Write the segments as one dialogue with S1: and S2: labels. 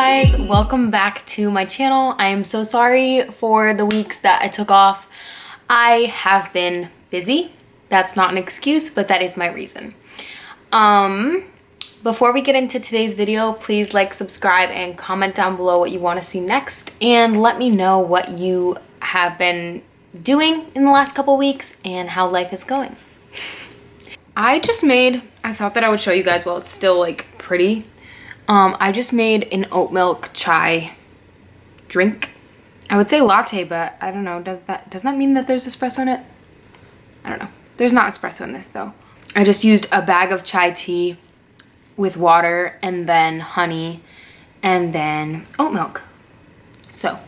S1: guys, welcome back to my channel. I am so sorry for the weeks that I took off. I have been busy. That's not an excuse, but that is my reason. Before we get into today's video, please like, subscribe, and comment down below what you want to see next, and let me know what you have been doing in the last couple weeks and how life is going. I thought that I would show you guys while it's still like pretty. I just made an oat milk chai drink. I would say latte, but I don't know. Does that mean that there's espresso in it? I don't know. There's not espresso in this though. I just used a bag of chai tea with water and then honey and then oat milk. So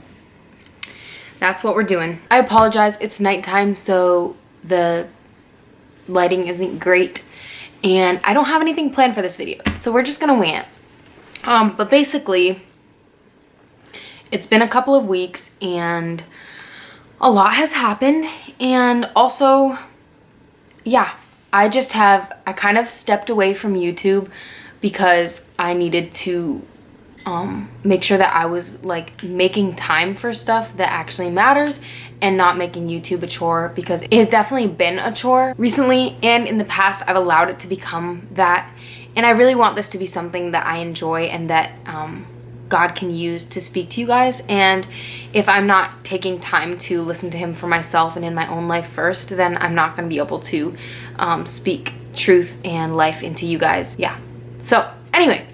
S1: that's what we're doing. I apologize. It's nighttime, so the lighting isn't great and I don't have anything planned for this video. So we're just gonna wing it. But basically, it's been a couple of weeks and a lot has happened, and also, yeah, I kind of stepped away from YouTube because I needed to make sure that I was like making time for stuff that actually matters and not making YouTube a chore, because it has definitely been a chore recently, and in the past I've allowed it to become that. And I really want this to be something that I enjoy and that God can use to speak to you guys. And if I'm not taking time to listen to him for myself and in my own life first, then I'm not going to be able to speak truth and life into you guys. Yeah. So anyway,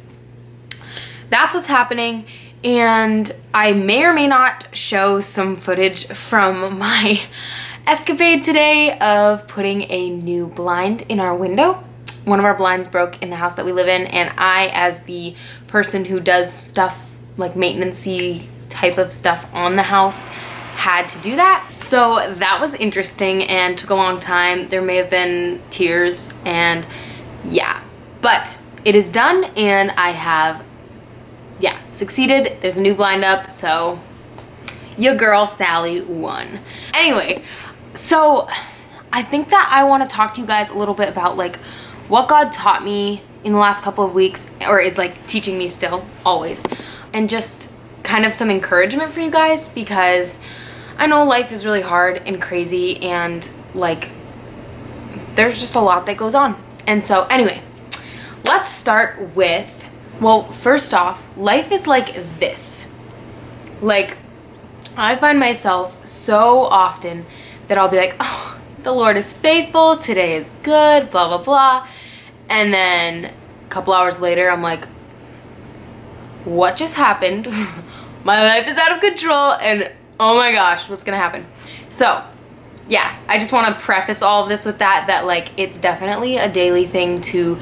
S1: that's what's happening. And I may or may not show some footage from my escapade today of putting a new blind in our window. One of our blinds broke in the house that we live in, and I, as the person who does stuff like maintenance-y type of stuff on the house, had to do that. So that was interesting and took a long time. There may have been tears, and yeah, but it is done, and I have, yeah, succeeded. There's a new blind up, so your girl Sally won. Anyway, so I think that I want to talk to you guys a little bit about like what God taught me in the last couple of weeks, or is like teaching me still, always, and just kind of some encouragement for you guys, because I know life is really hard and crazy, and like there's just a lot that goes on. And so anyway, let's start with, well, first off, life is like this. Like, I find myself so often that I'll be like, oh, the Lord is faithful, today is good, blah, blah, blah. And then a couple hours later, I'm like, what just happened? My life is out of control, and oh my gosh, what's gonna happen? So yeah, I just want to preface all of this with that like it's definitely a daily thing to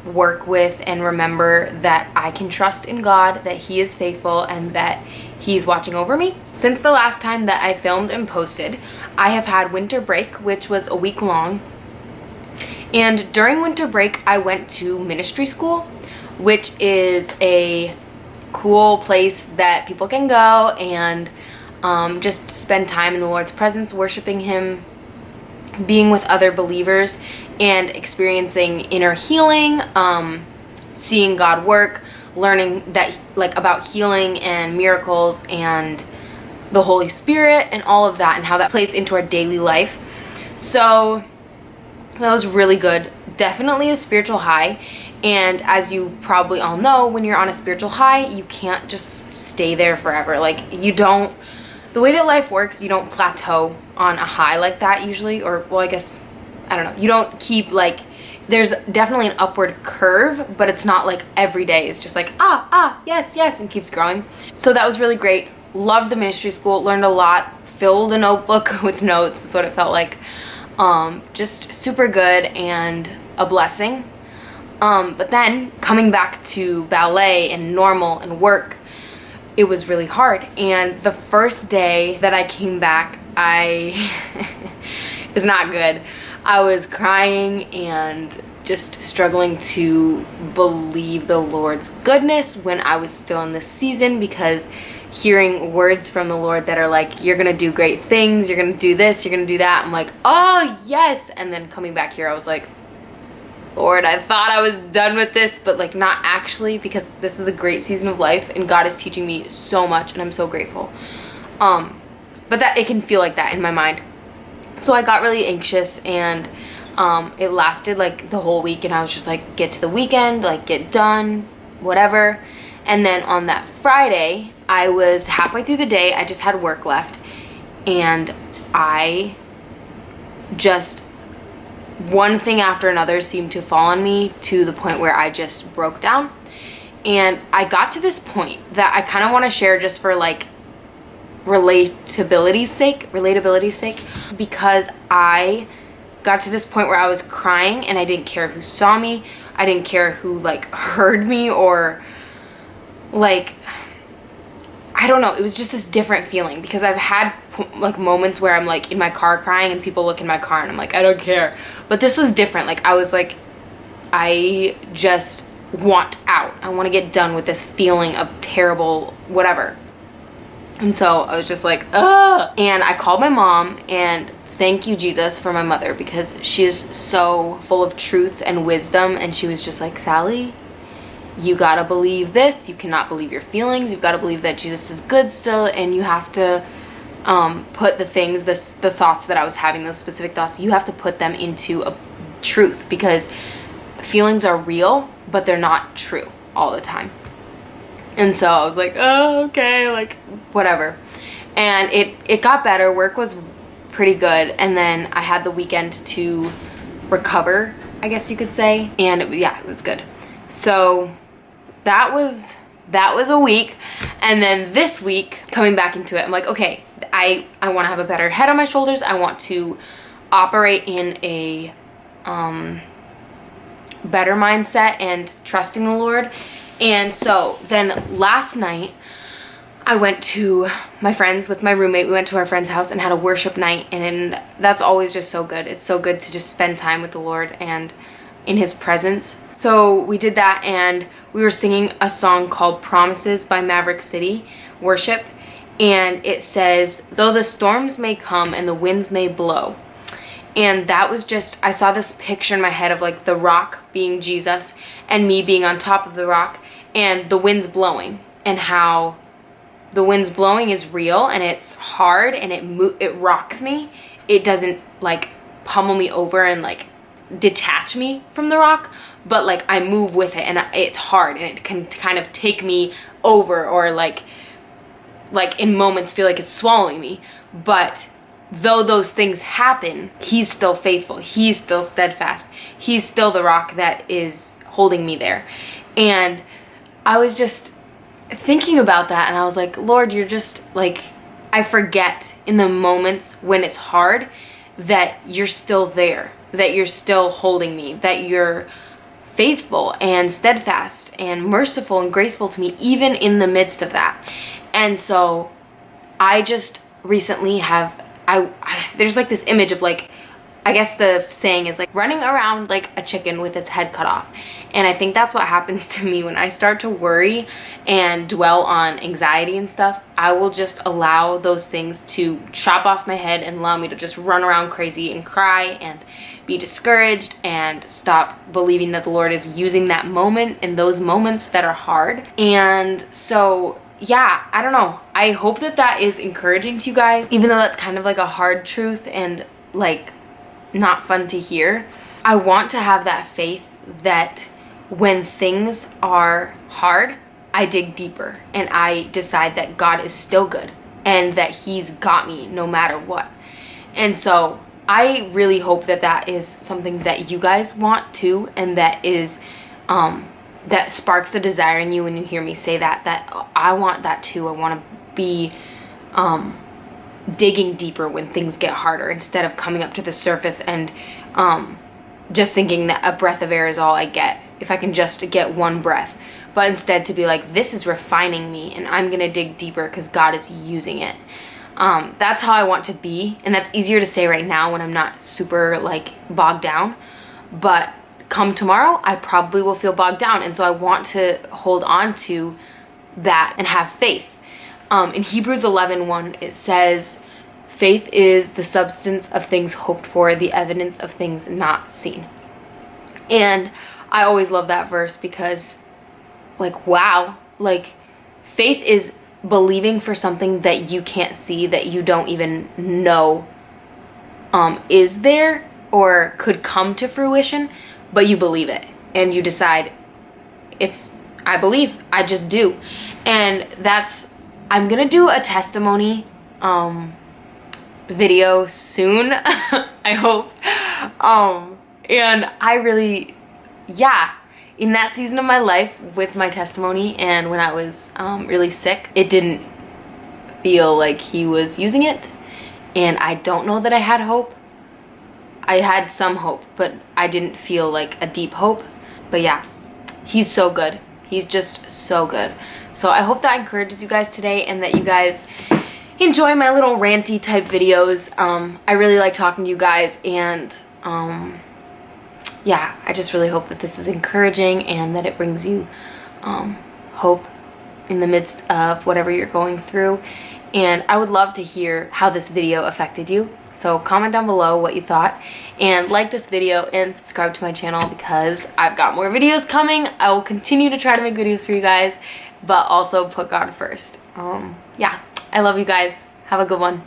S1: work with, and remember that I can trust in God, that he is faithful, and that he's watching over me. Since the last time that I filmed and posted, I have had winter break, which was a week long. And during winter break, I went to ministry school, which is a cool place that people can go and just spend time in the Lord's presence, worshiping him, being with other believers, and experiencing inner healing, seeing God work, learning that like about healing and miracles and the Holy Spirit and all of that, and how that plays into our daily life. So that was really good. Definitely a spiritual high. And as you probably all know, when you're on a spiritual high, you can't just stay there forever. Like, you don't, the way that life works, you don't plateau on a high like that usually, or, well, I guess, I don't know. You don't keep like, there's definitely an upward curve, but it's not like every day it's just like, yes, yes, and keeps growing. So that was really great. Loved the ministry school, learned a lot, filled a notebook with notes. That's what it felt like. Just super good and a blessing. But then coming back to ballet and normal and work, it was really hard. And the first day that I came back, it was not good. I was crying and just struggling to believe the Lord's goodness when I was still in this season, because hearing words from the Lord that are like, you're gonna do great things, you're gonna do this, you're gonna do that, I'm like, oh yes. And then coming back here, I was like, Lord, I thought I was done with this, but like not actually, because this is a great season of life and God is teaching me so much and I'm so grateful. But that it can feel like that in my mind. So I got really anxious, and it lasted like the whole week, and I was just like, get to the weekend, like get done, whatever. And then on that Friday, I was halfway through the day, I just had work left, and I just, one thing after another seemed to fall on me to the point where I just broke down. And I got to this point that I kind of want to share just for like relatability's sake, because I got to this point where I was crying and I didn't care who saw me. I didn't care who like heard me, or like, I don't know, it was just this different feeling, because I've had like moments where I'm like in my car crying and people look in my car and I'm like, I don't care. But this was different. Like I was like, I just want out. I want to get done with this feeling of terrible whatever. And so I was just like, ugh. And I called my mom, and thank you, Jesus, for my mother, because she is so full of truth and wisdom. And she was just like, Sally, you gotta believe this. You cannot believe your feelings. You've got to believe that Jesus is good still, and you have to put the things, the thoughts that I was having, those specific thoughts, you have to put them into a truth, because feelings are real, but they're not true all the time. And so I was like, oh, okay, like whatever. And it got better. Work was pretty good. And then I had the weekend to recover, I guess you could say. And it was good. So that was a week. And then this week, coming back into it, I'm like, okay, I want to have a better head on my shoulders. I want to operate in a better mindset and trusting the Lord. And so then last night I went to my friends with my roommate. We went to our friend's house and had a worship night, and that's always just so good. It's so good to just spend time with the Lord and in his presence. So we did that, and we were singing a song called Promises by Maverick City Worship, and it says, though the storms may come and the winds may blow. And that was just, I saw this picture in my head of like the rock being Jesus and me being on top of the rock, and the wind's blowing, and how the wind's blowing is real and it's hard and it rocks me. It doesn't like pummel me over and like detach me from the rock, but like I move with it, and it's hard and it can kind of take me over, or like in moments feel like it's swallowing me. But though those things happen, he's still faithful. He's still steadfast. He's still the rock that is holding me there. And I was just thinking about that, and I was like, Lord, you're just like, I forget in the moments when it's hard that you're still there, that you're still holding me, that you're faithful and steadfast and merciful and graceful to me, even in the midst of that. And so I just recently have, there's like this image of like, I guess the saying is like running around like a chicken with its head cut off. And I think that's what happens to me when I start to worry and dwell on anxiety and stuff. I will just allow those things to chop off my head and allow me to just run around crazy and cry and be discouraged and stop believing that the Lord is using that moment in those moments that are hard. And so yeah, I don't know. I hope that that is encouraging to you guys, even though that's kind of like a hard truth and like not fun to hear. I want to have that faith that when things are hard, I dig deeper and I decide that God is still good and that he's got me no matter what. And so I really hope that that is something that you guys want too, and that is that sparks a desire in you when you hear me say that I want that too. I want to be digging deeper when things get harder, instead of coming up to the surface and just thinking that a breath of air is all I get, if I can just get one breath. But instead to be like, this is refining me and I'm gonna dig deeper because God is using it. That's how I want to be, and that's easier to say right now when I'm not super like bogged down. But come tomorrow, I probably will feel bogged down, and so I want to hold on to that and have faith. In Hebrews 11:1, it says, faith is the substance of things hoped for, the evidence of things not seen. And I always love that verse because, like, wow, like, faith is believing for something that you can't see, that you don't even know is there or could come to fruition, but you believe it and you decide I believe, I just do. And I'm gonna do a testimony video soon, I hope. And I really, yeah, in that season of my life with my testimony and when I was really sick, it didn't feel like he was using it. And I don't know that I had hope. I had some hope, but I didn't feel like a deep hope. But yeah, he's so good. He's just so good. So I hope that encourages you guys today and that you guys enjoy my little ranty type videos. I really like talking to you guys, and yeah, I just really hope that this is encouraging and that it brings you hope in the midst of whatever you're going through. And I would love to hear how this video affected you. So comment down below what you thought, and like this video and subscribe to my channel because I've got more videos coming. I will continue to try to make videos for you guys, but also put God first. Yeah, I love you guys. Have a good one.